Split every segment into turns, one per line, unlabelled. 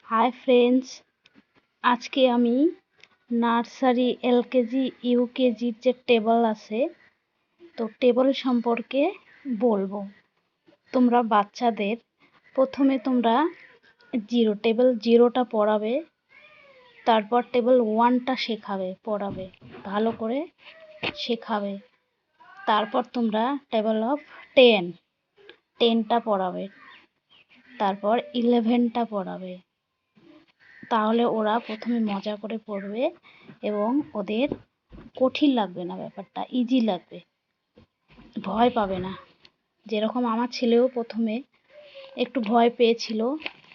Hi friends, আজকে আমি nursery LKG ইউকেজির যে টেবল আছে তো টেবল সম্পর্কে বলবো। তোমরা বাচ্চাদের প্রথমে তোমরা টেবল জিরোটা পড়াবে, তারপর টেবল ওয়ানটা পড়াবে ভালো করে শেখাবে। তারপর তোমরা টেবল অফ টেনটা পড়াবে, তারপর 11টা পড়াবে। তাহলে ওরা প্রথমে মজা করে পড়বে এবং ওদের কঠিন লাগবে না, ব্যাপারটা ইজি লাগবে, ভয় পাবে না। যেরকম আমার ছেলেও প্রথমে একটু ভয় পেয়েছিল,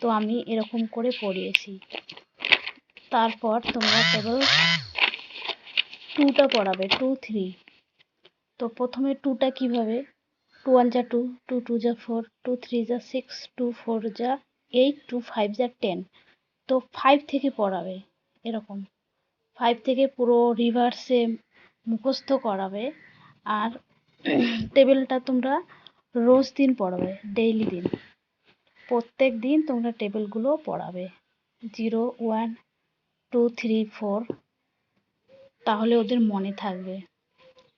তো আমি এরকম করে পড়িয়েছি। তারপর তোমরা টেবল টুটা পড়াবে, 2, 3। তো প্রথমে টুটা কিভাবে, 2 1 যা 2, 2 2 যা 4, 2 3 যা 6, 2 4 যা 8, 2 5 যা 10। তো 5 থেকে পড়াবে, এরকম 5 থেকে পুরো রিভার্সে মুখস্থ করাবে। আর টেবিলটা তোমরা রোজ দিন পড়াবে, ডেইলি দিন, প্রত্যেক দিন তোমরা টেবিলগুলো পড়াবে 0 1 2 3 4, তাহলে ওদের মনে থাকবে।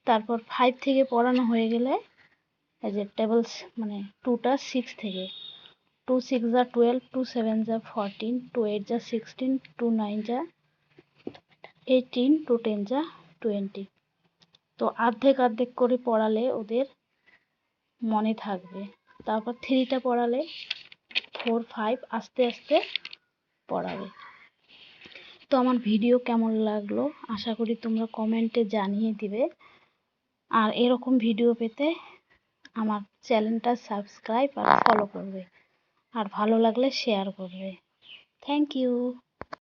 তারপর 5 থেকে পড়ানো হয়ে গেলে এই যে টেবলস মানে টুটা 6 থেকে, 2 6 যা 12, 2 7 যা 14, 2 8 যা 16, 2 9 যা 18, 2 10 যা 20। তো অর্ধেক অর্ধেক করে পড়ালে ওদের মনে থাকবে। তারপর 3টা পড়ালে 4 5 আস্তে আস্তে পড়াবে। তো আমার ভিডিও কেমন লাগলো আশা করি তোমরা কমেন্টে জানিয়ে দিবে। আর এরকম ভিডিও পেতে আমার চ্যানেলটা সাবস্ক্রাইব আর ফলো করবে, আর ভালো লাগলে শেয়ার করবে। Thank you.